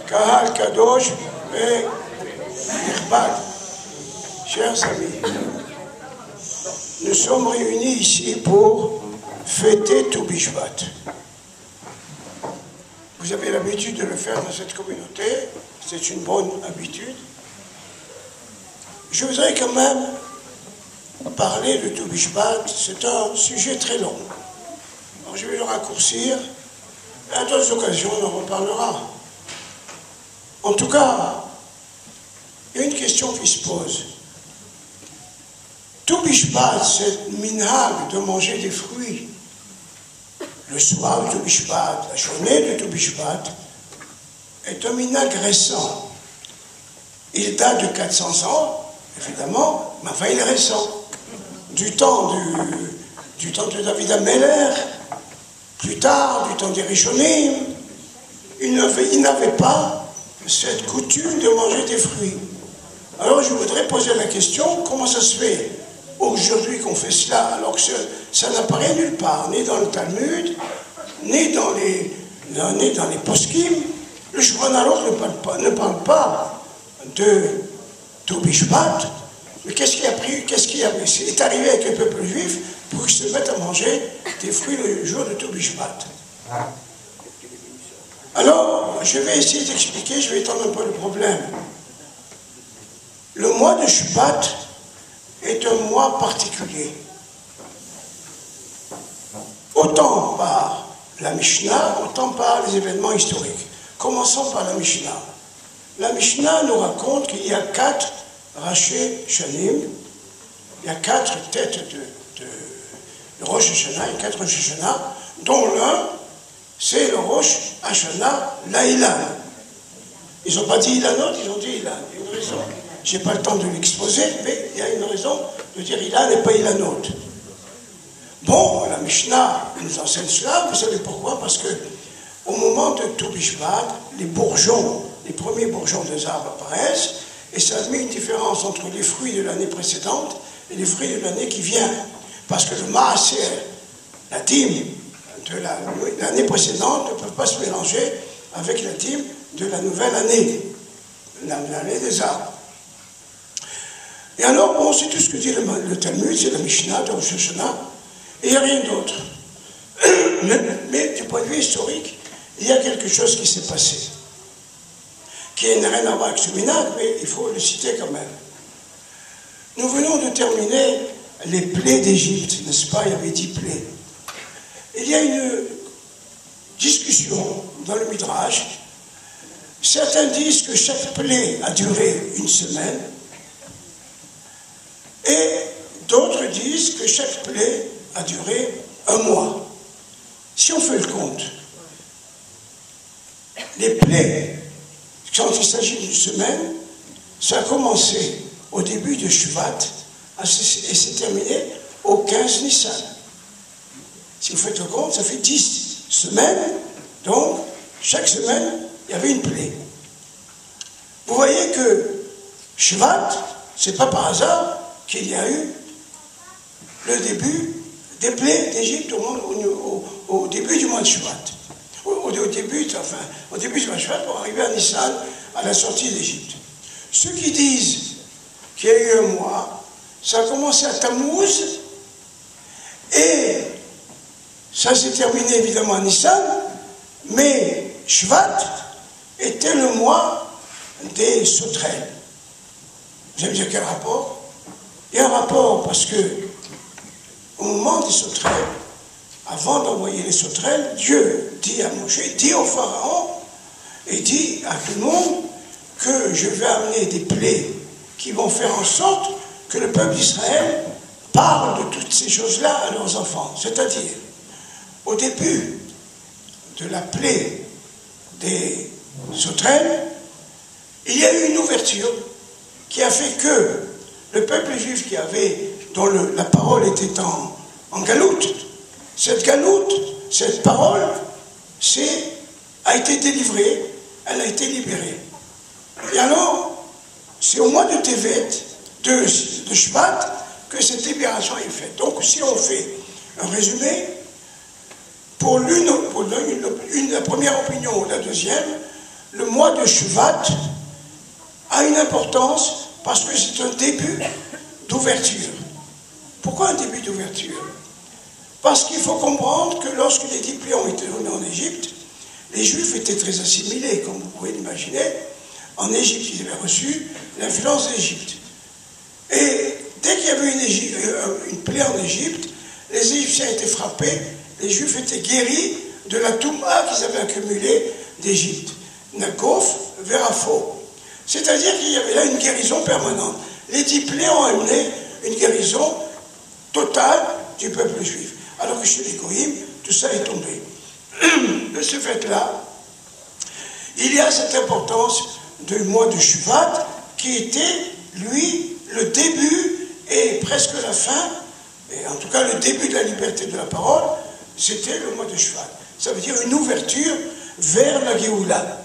Kahal Kadosh et Irbad. Chers amis, nous sommes réunis ici pour fêter Tou Bishvat. Vous avez l'habitude de le faire dans cette communauté, c'est une bonne habitude. Je voudrais quand même parler de Tou Bishvat, c'est un sujet très long. Alors je vais le raccourcir, et à d'autres occasions on en reparlera. En tout cas, il y a une question qui se pose. Tou Bishvat, c'est minhag de manger des fruits. Le soir de Tou Bishvat, la journée de Tou Bishvat, est un minhag récent. Il date de 400 ans, évidemment, mais enfin il est récent. Du temps de David Ameller, plus tard, du temps des Rishonim, il n'avait pas cette coutume de manger des fruits. Alors je voudrais poser la question, comment ça se fait aujourd'hui qu'on fait cela, alors que ça n'apparaît nulle part, ni dans le Talmud, ni dans les poskim. Le Shulchan Aruch ne parle pas de Tou Bishvat, mais qu'est-ce qui est arrivé avec le peuple juif pour qu'ils se mettent à manger des fruits le jour de Tou Bishvat? Alors, je vais essayer d'expliquer, je vais étendre un peu le problème. Le mois de Shvat est un mois particulier. Autant par la Mishnah, autant par les événements historiques. Commençons par la Mishnah. La Mishnah nous raconte qu'il y a 4 Raché Shanim, il y a 4 têtes de Rosh Hashanah, il y a 4 Rosh Hashanah, dont l'un, c'est le Rosh Hashanah Laïlan. Ils n'ont pas dit Ilanot, ils ont dit Ilan. Il y a une raison. Je n'ai pas le temps de l'exposer, mais il y a une raison de dire Ilan et pas Ilanot. Bon, la Mishnah nous enseigne cela, vous savez pourquoi? Parce que au moment de Tou Bishvat, les bourgeons, les premiers bourgeons des arbres apparaissent, et ça met une différence entre les fruits de l'année précédente et les fruits de l'année qui vient. Parce que le maaser, la dîme de l'année précédente ne peuvent pas se mélanger avec la dîme de la nouvelle année, l'année des arbres. Et alors, bon, c'est tout ce que dit le Talmud, c'est la Mishnah de Rosh Hashanah, et il n'y a rien d'autre. Mais du point de vue historique, il y a quelque chose qui s'est passé, qui n'a rien à voir avec ce minhag, mais il faut le citer quand même. Nous venons de terminer les plaies d'Égypte, n'est-ce pas? Il y avait 10 plaies. Il y a une discussion dans le Midrash. Certains disent que chaque plaie a duré une semaine, et d'autres disent que chaque plaie a duré un mois. Si on fait le compte, les plaies, quand il s'agit d'une semaine, ça a commencé au début de Shvat et s'est terminé au 15 Nissan. Si vous faites le compte, ça fait 10 semaines, donc chaque semaine, il y avait une plaie. Vous voyez que Shvat, c'est pas par hasard qu'il y a eu le début des plaies d'Égypte au début du mois de Shvat. Au début du mois de Shvat pour arriver à Nissan, à la sortie d'Égypte. Ceux qui disent qu'il y a eu un mois, ça a commencé à Tammuz, et ça s'est terminé évidemment à Nissan, mais Shvat était le mois des sauterelles. Vous allez me dire quel rapport? Il y a un rapport parce que au moment des sauterelles, avant d'envoyer les sauterelles, Dieu dit à Moshe, dit au Pharaon, et dit à tout le monde que je vais amener des plaies qui vont faire en sorte que le peuple d'Israël parle de toutes ces choses-là à leurs enfants. C'est-à-dire, au début de la plaie des sauterelles, il y a eu une ouverture qui a fait que le peuple juif dont la parole était en galoute, cette galoute, cette parole, a été délivrée, elle a été libérée. Et alors, c'est au mois de Tevet, de Shvat, que cette libération est faite. Donc, si on fait un résumé, pour la première opinion ou la deuxième, le mois de Shvat a une importance parce que c'est un début d'ouverture. Pourquoi un début d'ouverture? Parce qu'il faut comprendre que lorsque les 10 plaies ont été donnés en Égypte, les Juifs étaient très assimilés, comme vous pouvez l'imaginer. En Égypte, ils avaient reçu l'influence d'Égypte. Et dès qu'il y avait une plaie en Égypte, les Égyptiens étaient frappés, les Juifs étaient guéris de la touma qu'ils avaient accumulée d'Égypte. Nagof, Verafo. C'est-à-dire qu'il y avait là une guérison permanente. Les 10 plaies ont amené une guérison totale du peuple juif. Alors que chez les Goïm, tout ça est tombé. De ce fait-là, il y a cette importance du mois de Shvat qui était, lui, le début et presque la fin, et en tout cas le début de la liberté de la parole, c'était le mois de Shvat. Ça veut dire une ouverture vers la Géoula.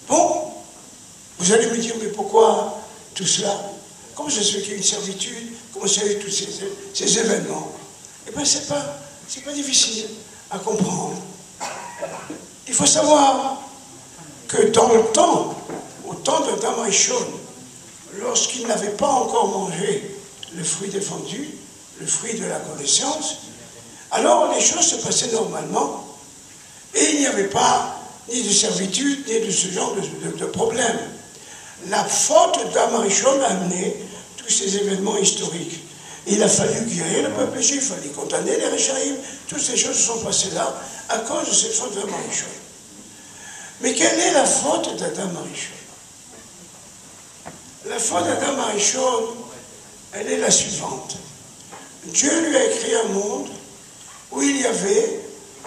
Bon, vous allez me dire, mais pourquoi tout cela? Comment ça se fait qu'il y a une servitude? Comment ça se fait tous ces événements? Eh bien, c'est pas difficile à comprendre. Il faut savoir que dans le temps, au temps d'Adam Rishon, lorsqu'il n'avait pas encore mangé le fruit défendu, le fruit de la connaissance, alors les choses se passaient normalement et il n'y avait pas ni de servitude, ni de ce genre de problème. La faute d'Adam Rishon a amené tous ces événements historiques. Il a fallu guérir le peuple juif, il fallait condamner les Réchaïm. Toutes ces choses se sont passées là à cause de cette faute d'Adam Rishon. Mais quelle est la faute d'Adam Rishon? La faute d'Adam Rishon, elle est la suivante. Dieu lui a créé un monde où il y avait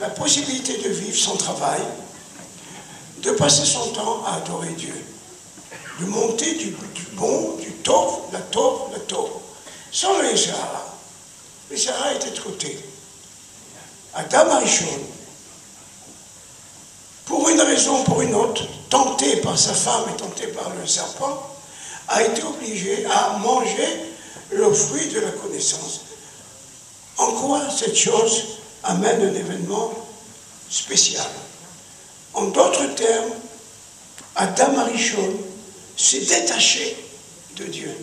la possibilité de vivre sans travail, de passer son temps à adorer Dieu, de monter du bon, du tov, la tov, la tov. Sans le Sahara. Le Sahara était de côté. Adam Rishon, pour une raison ou pour une autre, tenté par sa femme et tenté par le serpent, a été obligé à manger le fruit de la connaissance. En quoi cette chose amène un événement spécial? En d'autres termes, Adam Rishon s'est détaché de Dieu.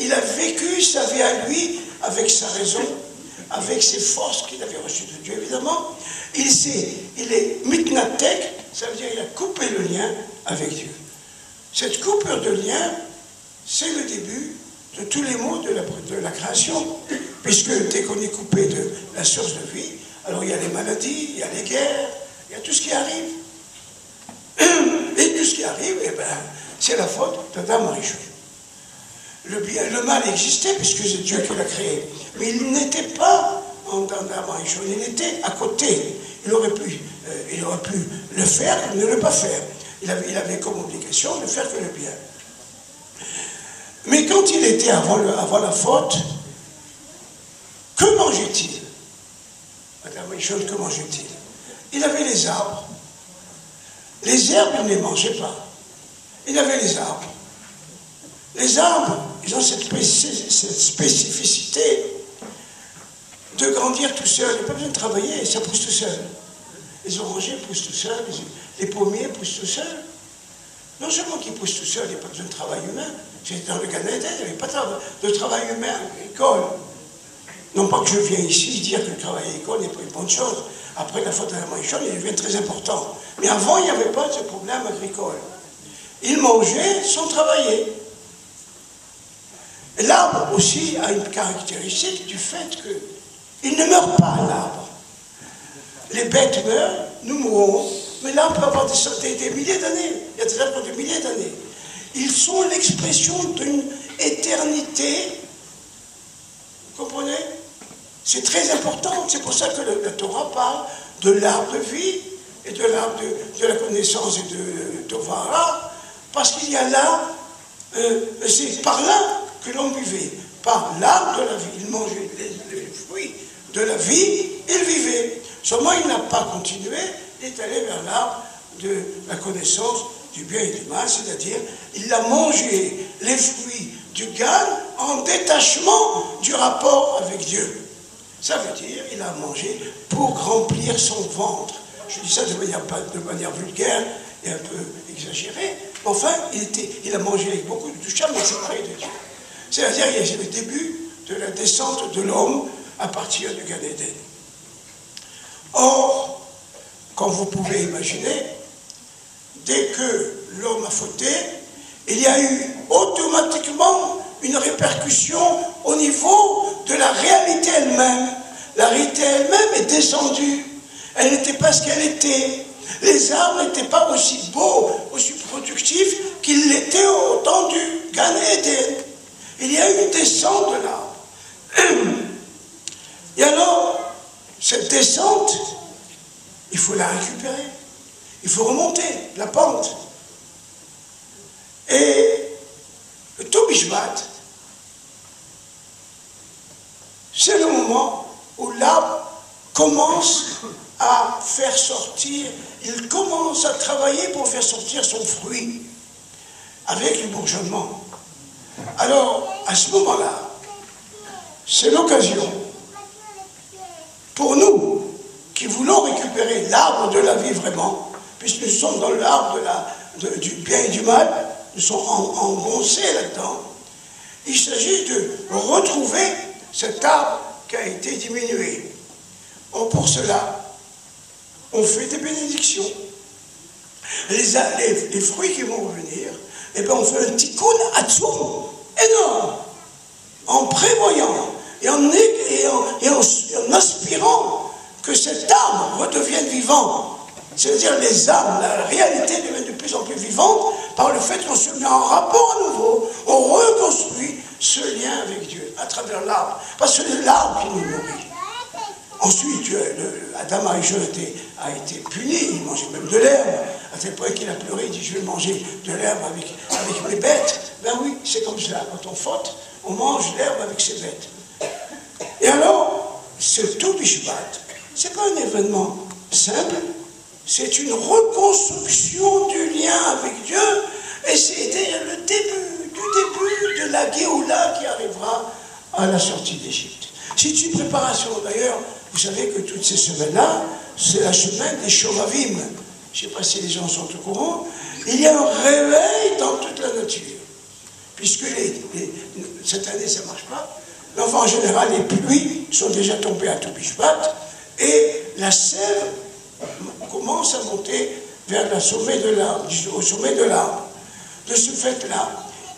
Il a vécu sa vie à lui avec sa raison, avec ses forces qu'il avait reçues de Dieu, évidemment. Il est mitnatek, ça veut dire qu'il a coupé le lien avec Dieu. Cette coupure de lien, c'est le début de tous les maux de la création, puisque dès qu'on est coupé de la source de vie, alors il y a les maladies, il y a les guerres, il y a tout ce qui arrive. Et tout ce qui arrive, eh ben, c'est la faute d'Adam Rishon. Le mal existait puisque c'est Dieu qui l'a créé. Mais il n'était pas en Adam Rishon, il était à côté. Il aurait pu le faire comme ne le pas faire. Il avait comme obligation de faire que le bien. Mais quand il était avant la faute, que mangeait-il? Adam Rishon, que mangeait-il? Il avait les arbres. Les herbes, il ne les mangeait pas. Il avait les arbres. Les arbres, ils ont cette spécificité de grandir tout seul. Il n'y a pas besoin de travailler, ça pousse tout seul. Les orangers poussent tout seuls, les pommiers poussent tout seuls. Non seulement qu'ils poussent tout seuls, il n'y a pas besoin de travail humain. J'étais dans le Canada, il n'y avait pas de travail humain agricole. Non pas que je viens ici dire que le travail agricole n'est pas une bonne chose. Après la faute de la Rishon, il devient très important. Mais avant, il n'y avait pas de ce problème agricole. Ils mangeaient sans travailler. L'arbre aussi a une caractéristique du fait qu'il ne meurt pas, l'arbre. Les bêtes meurent, nous mourrons, mais l'arbre peut avoir des milliers d'années. Il y a des arbres de milliers d'années. Ils sont l'expression d'une éternité. Vous comprenez? C'est très important. C'est pour ça que la Torah parle de l'arbre de vie et de l'arbre de la connaissance et de Tovara, parce qu'il y a là, c'est par là que l'on vivait, par l'arbre de la vie. Il mangeait les fruits de la vie, il vivait. Seulement, il n'a pas continué, il est allé vers l'arbre de la connaissance du bien et du mal, c'est-à-dire, il a mangé les fruits du Gan en détachement du rapport avec Dieu. Ça veut dire, il a mangé pour remplir son ventre, je dis ça de manière vulgaire et un peu exagérée, mais enfin, il a mangé avec beaucoup de charme, mais séparé de Dieu. C'est-à-dire, il y a le début de la descente de l'homme à partir du Gan Eden. Or, comme vous pouvez imaginer, dès que l'homme a fauté, il y a eu automatiquement une répercussion au niveau de la réalité elle-même. La réalité elle-même est descendue. Elle n'était pas ce qu'elle était. Les arbres n'étaient pas aussi beaux, aussi productifs qu'ils l'étaient au temps du Gan Eden. Il y a eu une descente de l'arbre. Et alors, cette descente, il faut la récupérer. Il faut remonter la pente. Et le Tohu Bishvat, c'est le moment où l'arbre commence à faire sortir, il commence à travailler pour faire sortir son fruit avec le bourgeonnement. Alors, à ce moment-là, c'est l'occasion pour nous qui voulons récupérer l'arbre de la vie vraiment, puisque nous sommes dans l'arbre du bien et du mal, nous sommes engoncés là-dedans. Il s'agit de retrouver cet arbre qui a été diminué. Pour cela, on fait des bénédictions. Les fruits qui vont revenir, eh bien on fait un tikkun atzum énorme, en prévoyant et en aspirant que cet arbre redevienne vivant. C'est-à-dire les âmes, la réalité devient de plus en plus vivante par le fait qu'on se met en rapport à nouveau, on reconstruit ce lien avec Dieu à travers l'arbre. Parce que c'est l'arbre qui nous nourrit. Ensuite, Adam a été puni, il mangeait même de l'herbe, à tel point qu'il a pleuré, il dit je vais manger de l'herbe avec mes bêtes. Ben oui, c'est comme cela, quand on faute, on mange l'herbe avec ses bêtes. Et alors, ce Tohu Bishvat, c'est pas un événement simple, c'est une reconstruction du lien avec Dieu, et c'est le début de la Géoula qui arrivera à la sortie d'Égypte. C'est une préparation d'ailleurs. Vous savez que toutes ces semaines-là, c'est la semaine des Shovavim. Je ne sais pas si les gens sont au courant. Il y a un réveil dans toute la nature. Puisque cette année, ça ne marche pas. Mais enfin, en général, les pluies sont déjà tombées à Tohu Bishvat. Et la sève commence à monter vers le sommet de l'arbre, au sommet de l'arbre. De ce fait-là,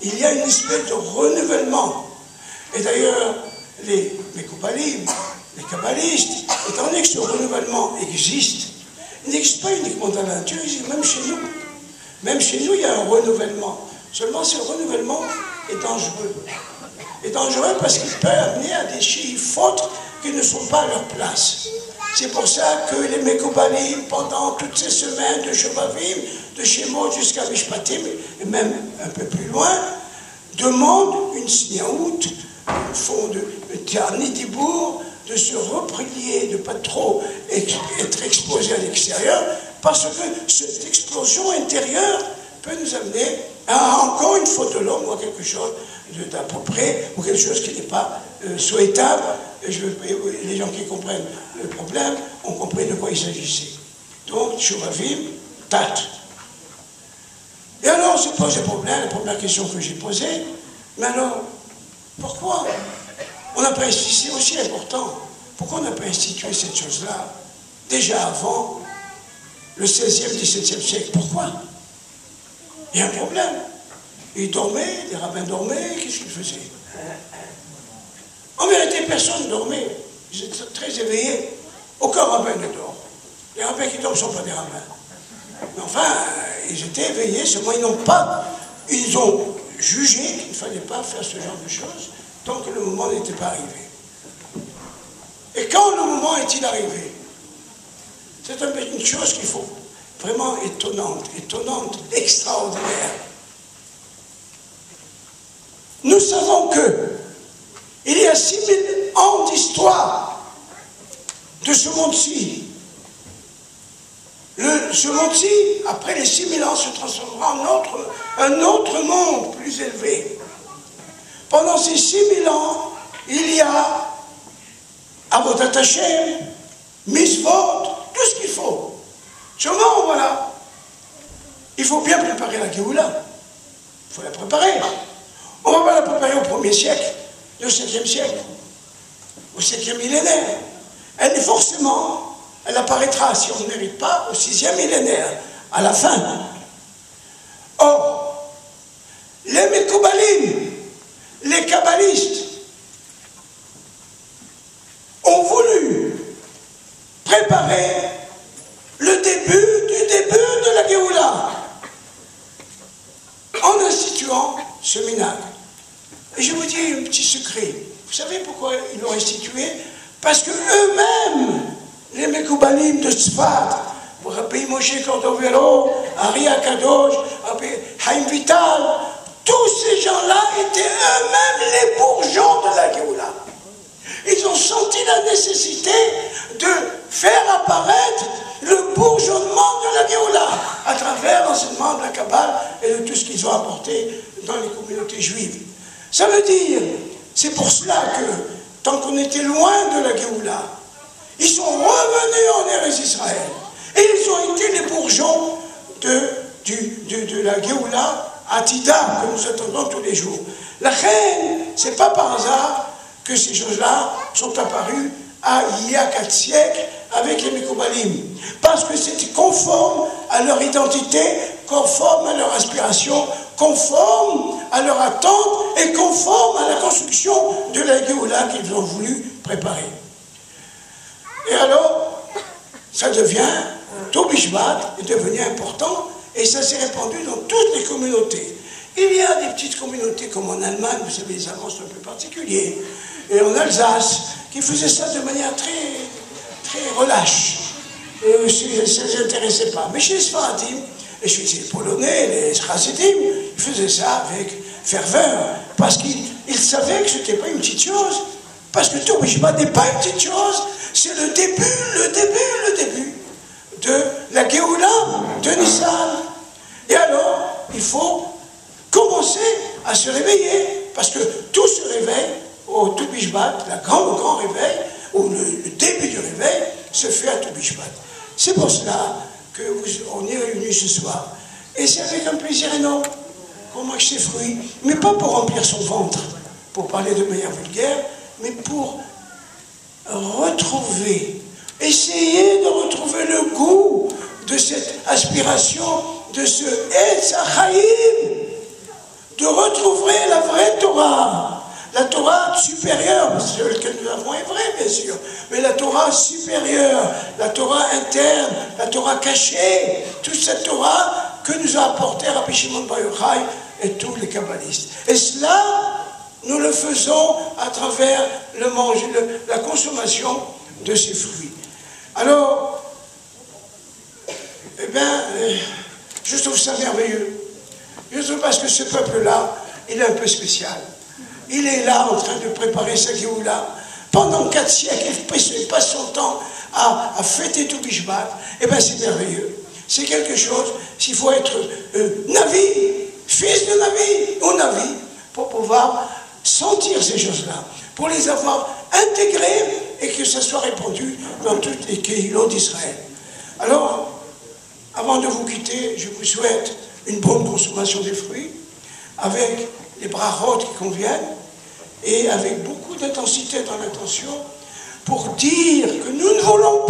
il y a une espèce de renouvellement. Et d'ailleurs, les Mekoubalim, les kabbalistes, étant donné que ce renouvellement existe, il n'existe pas uniquement dans la nature, il existe même chez nous. Même chez nous, il y a un renouvellement. Seulement, ce renouvellement est dangereux. Est dangereux parce qu'il peut amener à des fautes qui ne sont pas à leur place. C'est pour ça que les Mekoubalim, pendant toutes ces semaines de Shovavim, de Shemot jusqu'à Mishpatim, et même un peu plus loin, demandent une signaout, font de Tiarni Dibour, de se replier, de ne pas trop être exposé à l'extérieur, parce que cette explosion intérieure peut nous amener à encore une faute de l'homme ou à quelque chose d'à peu près, ou quelque chose qui n'est pas souhaitable. Les gens qui comprennent le problème ont compris de quoi il s'agissait. Donc, Shovavim, Tat. Et alors, se pose le problème, la première question que j'ai posée, mais alors, pourquoi on n'a pas institué, c'est aussi important, pourquoi on n'a pas institué cette chose-là déjà avant le 16e, 17e siècle? Pourquoi? Il y a un problème. Ils dormaient, les rabbins dormaient, qu'est-ce qu'ils faisaient? En vérité, personne ne dormait. Ils étaient très éveillés. Aucun rabbin ne dort. Les rabbins qui dorment ne sont pas des rabbins. Mais enfin, ils étaient éveillés, seulement ils ont jugé qu'il ne fallait pas faire ce genre de choses tant que le moment n'était pas arrivé. Et quand le moment est-il arrivé? C'est une chose qu'il faut vraiment étonnante, extraordinaire. Nous savons que il y a 6000 ans d'histoire de ce monde-ci. Ce monde-ci, après les 6000 ans, se transformera en un autre monde plus élevé. Pendant ces 6000 ans, il y a Avodat Hashem, Mitzvot, tout ce qu'il faut. Seulement, voilà, il faut bien préparer la Géoula. Il faut la préparer. On ne va pas la préparer au 1er siècle, au 7e siècle, au 7e millénaire. Elle est forcément, elle apparaîtra, si on ne mérite pas, au 6e millénaire, à la fin. Or, les Mekoubalim, les kabbalistes, ont voulu préparer le début de la Géoula en instituant ce minag. Et je vous dis un petit secret. Vous savez pourquoi ils l'ont institué? Parce que eux-mêmes, les Mekoubalim de Tzfat, Rabbi Moshe Cordovero, Ari Akadosh, Haïm Vital, tous ces gens-là étaient eux-mêmes les bourgeons de la Géoula. Ils ont senti la nécessité de faire apparaître le bourgeonnement de la Géoula à travers l'enseignement de la Kabbale et de tout ce qu'ils ont apporté dans les communautés juives. Ça veut dire, c'est pour cela que, tant qu'on était loin de la Géoula, ils sont revenus en Eretz Israël et ils ont été les bourgeons de la Géoula Atida que nous attendons tous les jours. La reine, c'est pas par hasard que ces choses-là sont apparues il y a 4 siècles avec les Mekoubalim. Parce que c'était conforme à leur identité, conforme à leur aspiration, conforme à leur attente et conforme à la construction de la Géoula qu'ils ont voulu préparer. Et alors, ça devient, tout Bishvat est devenu important et ça s'est répandu dans toutes les communautés. Il y a des petites communautés comme en Allemagne, vous savez, les Allemands sont un peu particuliers, et en Alsace, qui faisaient ça de manière très relâche. Ça ne les intéressait pas. Mais chez les Sfaradim, et chez les Polonais, les Chassidim, ils faisaient ça avec ferveur, parce qu'ils savaient que ce n'était pas une petite chose, parce que tout Bishvat n'est pas une petite chose, c'est le début de la Géoula de Nissan. Et alors, il faut commencer à se réveiller, parce que tout se réveille au Tou Bishvat, le grand réveil, ou le début du réveil, se fait à Tou Bishvat. C'est pour cela qu'on est réunis ce soir. Et c'est avec un plaisir énorme qu'on mange ces fruits, mais pas pour remplir son ventre, pour parler de manière vulgaire, mais pour retrouver, essayer de retrouver le goût de cette aspiration, de ce Etz HaChaim, de retrouver la vraie Torah. La Torah supérieure, celle que nous avons est vraie, bien sûr, mais la Torah supérieure, la Torah interne, la Torah cachée, toute cette Torah que nous a apporté Rabbi Shimon Bar Yochai et tous les kabbalistes. Et cela, nous le faisons à travers la consommation de ces fruits. Alors, eh bien, je trouve ça merveilleux. Je trouve parce que ce peuple-là, il est un peu spécial. Il est là en train de préparer sa Géoula. Pendant 4 siècles, il passe son temps à fêter tout Bishvat. Eh bien, c'est merveilleux. C'est quelque chose, s'il faut être Navi, fils de Navi ou Navi, pour pouvoir sentir ces choses-là, pour les avoir intégrées et que ça soit répandu dans toutes les kéhilots d'Israël. Alors, avant de vous quitter, je vous souhaite une bonne consommation des fruits, avec les brachot qui conviennent, et avec beaucoup d'intensité dans l'intention, pour dire que nous ne voulons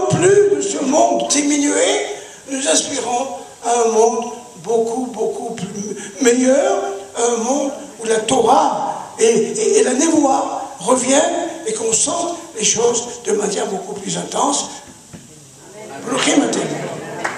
plus de ce monde diminué, nous aspirons à un monde beaucoup plus meilleur, un monde où la Torah et la Névoie reviennent et qu'on sente les choses de manière beaucoup plus intense. Amen.